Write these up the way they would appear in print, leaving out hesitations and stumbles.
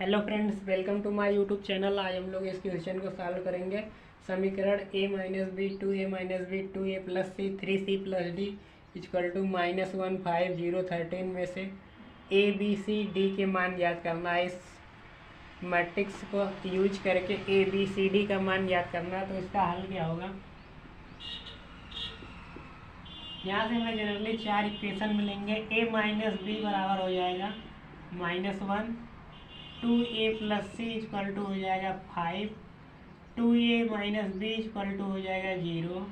Hello friends, welcome to my YouTube channel. आज हम लोग इस क्वेश्चन को सॉल्व करेंगे। समीकरण a minus B two A minus B two A plus C three C plus D equal to -1 5 0 13 में से ए बी सी डी के मान ज्ञात करना है। इस मैट्रिक्स को यूज करके ए बी सी डी का मान ज्ञात करना है। तो इसका हल क्या होगा? यहाँ से हमें जनरली चार इक्वेशन मिलेंगे। ए माइनस बी बराबर हो जाएगा -1, 2a plus C equal to हो जाएगा 5, 2a minus B equal to हो जाएगा 0,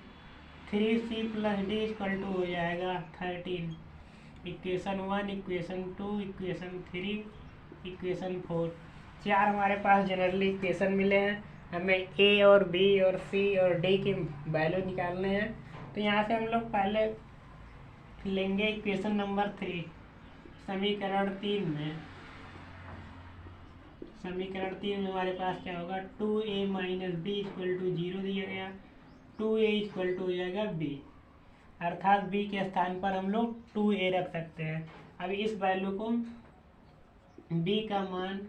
3c plus D equal to हो जाएगा 13। इक्वेशन 1, इक्वेशन 2, इक्वेशन 3, इक्वेशन 4, चार हमारे पास जनरली इक्वेशन मिले हैं। हमें a और b और c और d की वैल्यू निकालने हैं। तो यहाँ से हम लोग पहले लेंगे इक्वेशन नंबर 3। समीकरण 3 में हमारे पास क्या होगा? 2a minus B equal to 0 दिया गया, 2a इक्वल टू हो जाएगा b, अर्थात b के स्थान पर हम लोग 2a रख सकते हैं। अब इस वैल्यू को b का मान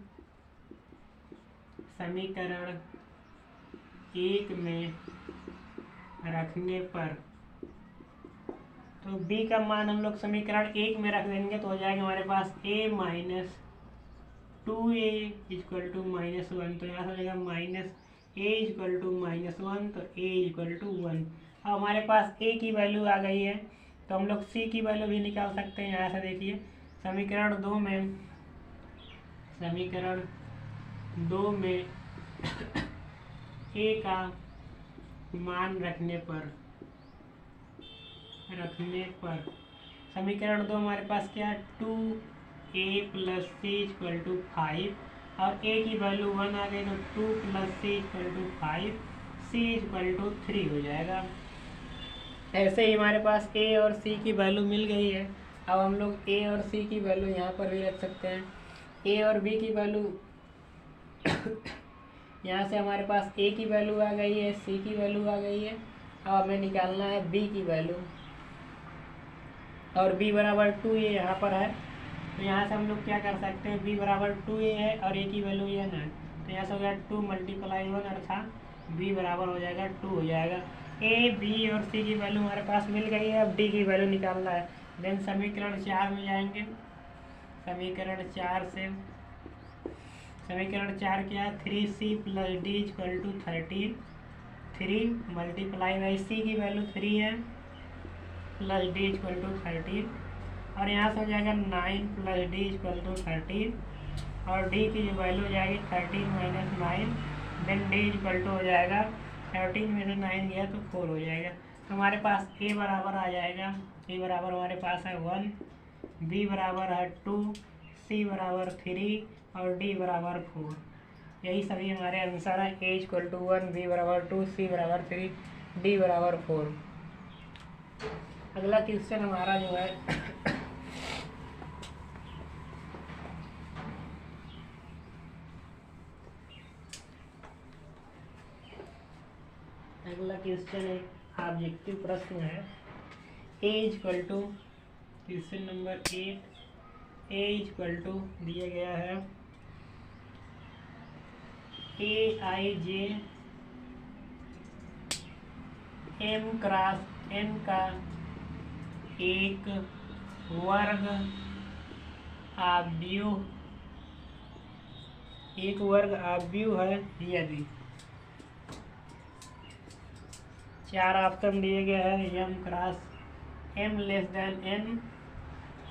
समीकरण 1 में रखने पर, तो b का मान हम लोग समीकरण 1 में रख देंगे तो हो जाएगा हमारे पास a minus 2a equal to -1। तो यहाँ से हो जाएगा -a इक्वल टू -1, तो a इक्वल टू 1। अब हमारे पास a की वैल्यू आ गई है तो हम लोग c की वैल्यू भी निकाल सकते हैं। यहाँ से देखिए समीकरण 2 में a का मान रखने पर समीकरण 2 हमारे पास क्या है? 2a plus C equal to 5 और a की वैल्यू 1 आ गई तो 2 plus C equal to 5, c equal to 3 हो जाएगा। ऐसे ही हमारे पास a और c की वैल्यू मिल गई है। अब हम लोग a और c की वैल्यू यहाँ पर भी रख सकते हैं। a और b की वैल्यू यहाँ से हमारे पास a की वैल्यू आ गई है, c की वैल्यू आ गई है। अब हमें निकालना है b की वैल्यू, और b बराबर 2a यहाँ पर है। तो यहाँ से हम लोग क्या कर सकते हैं? b बराबर 2a है और a की वैल्यू n है, तो यहाँ से हो गया 2 × 1 अर्थात b बराबर हो जाएगा 2 हो जाएगा। a b और c की वैल्यू हमारे पास मिल गई है। अब d की वैल्यू निकालना है। देन समीकरण 4 में जाएंगे। समीकरण 4 क्या है? 3c plus D equal to 13, 3 × c की वैल्यू 3 है प्लस डी इक्वल टू 13, और यहाँ से हो जाएगा 9 प्लस डी इक्वल टू 13, और डी की जो वैल्यू हो जाएगी 13 minus 9, then D equal to हो जाएगा 13 में से 9 गया तो 4 हो जाएगा। तो हमारे पास a बराबर आ जाएगा, a बराबर हमारे पास है 1, b बराबर है 2, c बराबर 3 और d बराबर 4। यही सभी हमारे आंसर है। a इक्वल टू 1, b बराबर 2, c बराबर 3, d बराबर 4। अगला क्वेश्चन हमारा जो है अगला क्वेश्चन एक ऑब्जेक्टिव प्रश्न है। a equal to, question number 8, a equal to दिया गया है aij m क्रॉस n का एक वर्ग आव्यूह है यदि, चार ऑप्शन दिए गए हैं। m cross m less than n,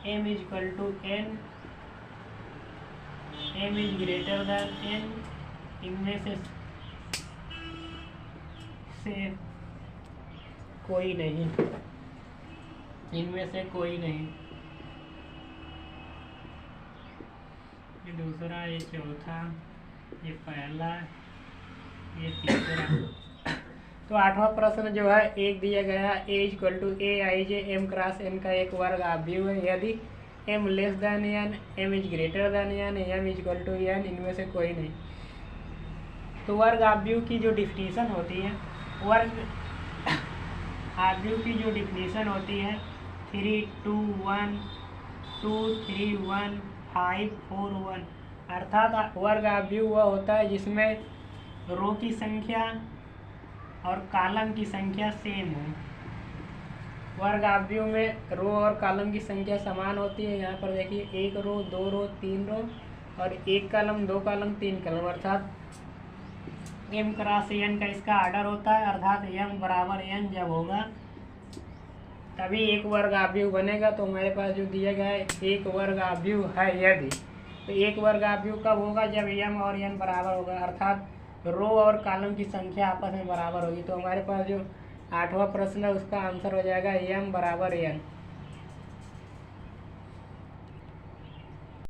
m is equal to n, m is greater than n, इनमें से कोई नहीं, इनमें से कोई नहीं। ये दूसरा, ये चौथा, ये पहला, ये तीसरा। तो आठवां प्रश्न जो है एक दिया गया है a equal to a i j m cross n का एक वर्ग आव्यूह है यदि m less than n, m is greater than n, m is equal to n, इनमें से कोई नहीं। तो वर्ग आव्यूह की जो डिफिनीशन होती है, वर्ग आव्यूह की जो डिफिनीशन होती है 3 2 1 2 3 1 5 4 1, अर्थात वर्ग आव्यूह वह होता है जिसमें रो की संख्या और कॉलम की संख्या सेम हो। वर्ग आव्यूह में रो और कॉलम की संख्या समान होती है। यहाँ पर देखिए 1 रो 2 रो 3 रो और 1 कॉलम 2 कॉलम 3 कॉलम, अर्थात m क्रॉस n का इसका आर्डर होता है। अर्थात m बराबर n जब होगा तभी एक वर्ग आव्यूह बनेगा। तो हमारे पास जो दिया गया है एक वर्ग आव्यूह है यदि, तो एक वर्ग आव्यूह कब होगा? जब m और n बराबर होगा, अर्थात रो और कॉलम की संख्या आपस में बराबर होगी। तो हमारे पास जो 8वां प्रश्न है उसका आंसर हो जाएगा m बराबर n।